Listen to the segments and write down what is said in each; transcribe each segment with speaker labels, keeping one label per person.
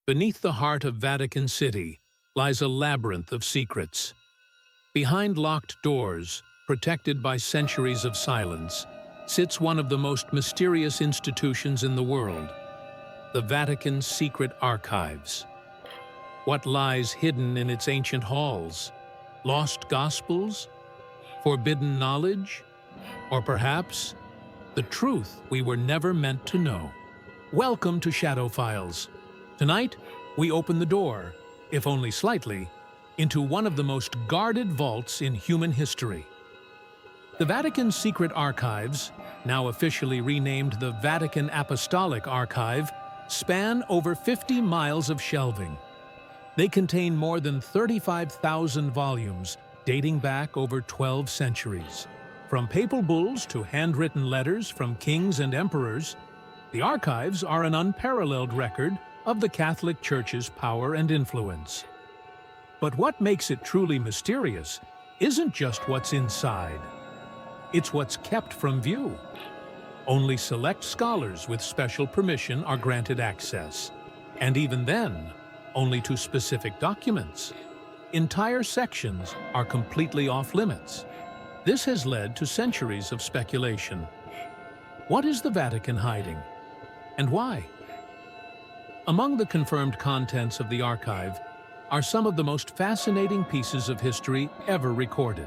Speaker 1: Beneath the heart of Vatican City lies a labyrinth of secrets. Behind locked doors, protected by centuries of silence, sits one of the most mysterious institutions in the world, the Vatican Secret Archives. What lies hidden in its ancient halls? Lost Gospels? Forbidden knowledge? Or perhaps the truth we were never meant to know? Welcome to Shadow Files. Tonight, we open the door, if only slightly, into one of the most guarded vaults in human history. The Vatican Secret Archives, now officially renamed the Vatican Apostolic Archive, span over 50 miles of shelving. They contain more than 35,000 volumes dating back over 12 centuries. From papal bulls to handwritten letters from kings and emperors, the archives are an unparalleled record of the Catholic Church's power and influence. But what makes it truly mysterious isn't just what's inside. It's what's kept from view. Only select scholars with special permission are granted access, and even then, only to specific documents. Entire sections are completely off-limits. This has led to centuries of speculation. What is the Vatican hiding? And why? Among the confirmed contents of the archive are some of the most fascinating pieces of history ever recorded.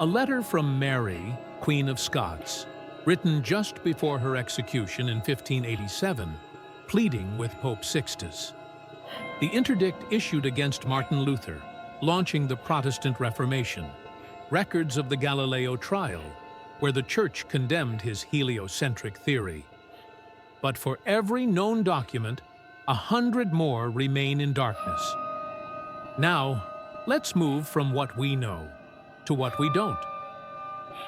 Speaker 1: A letter from Mary, Queen of Scots, written just before her execution in 1587, pleading with Pope Sixtus. The interdict issued against Martin Luther, launching the Protestant Reformation. Records of the Galileo trial, where the Church condemned his heliocentric theory. But for every known document, 100 more remain in darkness. Now, let's move from what we know to what we don't.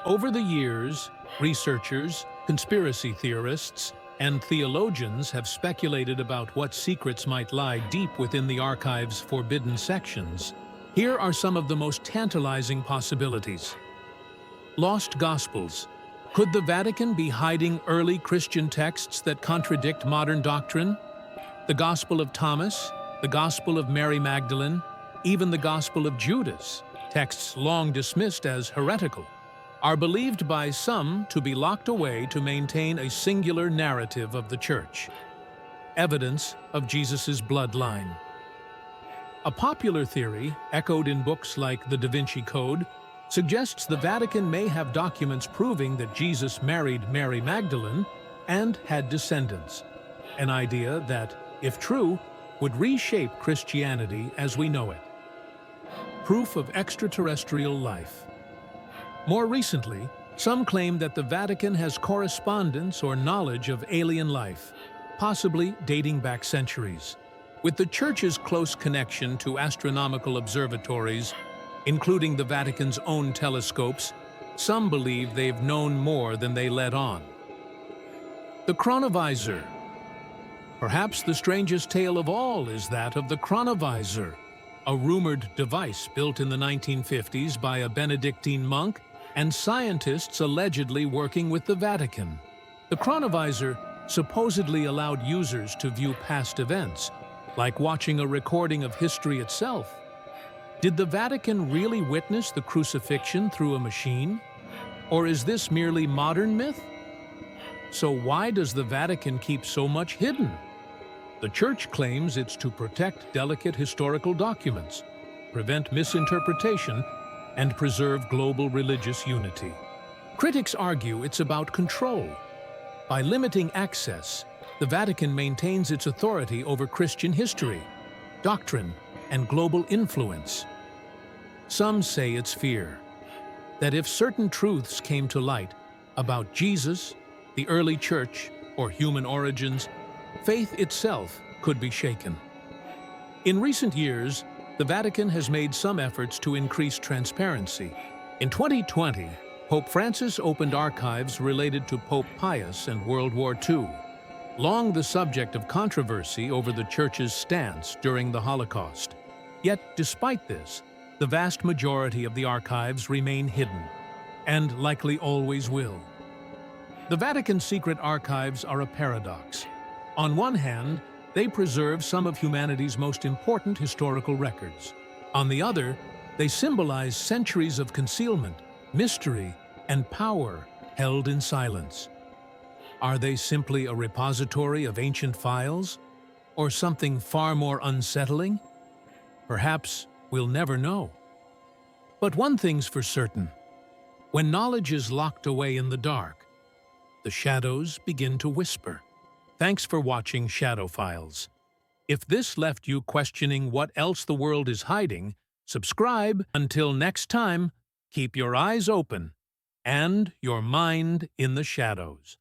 Speaker 1: Over the years, researchers, conspiracy theorists, and theologians have speculated about what secrets might lie deep within the archive's forbidden sections. Here are some of the most tantalizing possibilities. Lost Gospels. Could the Vatican be hiding early Christian texts that contradict modern doctrine? The Gospel of Thomas, the Gospel of Mary Magdalene, even the Gospel of Judas, texts long dismissed as heretical, are believed by some to be locked away to maintain a singular narrative of the Church. Evidence of Jesus' bloodline. A popular theory, echoed in books like the Da Vinci Code, suggests the Vatican may have documents proving that Jesus married Mary Magdalene and had descendants, an idea that, if true, would reshape Christianity as we know it. Proof of extraterrestrial life. More recently, some claim that the Vatican has correspondence or knowledge of alien life, possibly dating back centuries. With the Church's close connection to astronomical observatories, including the Vatican's own telescopes, some believe they've known more than they let on. The Chronovisor. Perhaps the strangest tale of all is that of the Chronovisor, a rumored device built in the 1950s by a Benedictine monk and scientists allegedly working with the Vatican. The Chronovisor supposedly allowed users to view past events, like watching a recording of history itself. Did the Vatican really witness the crucifixion through a machine? Or is this merely modern myth? So why does the Vatican keep so much hidden? The Church claims it's to protect delicate historical documents, prevent misinterpretation, and preserve global religious unity. Critics argue it's about control. By limiting access, the Vatican maintains its authority over Christian history, doctrine, and global influence. Some say it's fear, that if certain truths came to light about Jesus, the early Church, or human origins, faith itself could be shaken. In recent years, the Vatican has made some efforts to increase transparency. In 2020, Pope Francis opened archives related to Pope Pius and World War II, long the subject of controversy over the Church's stance during the Holocaust. Yet, despite this, the vast majority of the archives remain hidden, and likely always will. The Vatican Secret Archives are a paradox. On one hand, They preserve some of humanity's most important historical records. On the other, they symbolize centuries of concealment, mystery, and power held in silence. Are they simply a repository of ancient files? Or something far more unsettling? Perhaps we'll never know. But one thing's for certain. When knowledge is locked away in the dark, the shadows begin to whisper. Thanks for watching Shadow Files. If this left you questioning what else the world is hiding, subscribe. Until next time, keep your eyes open and your mind in the shadows.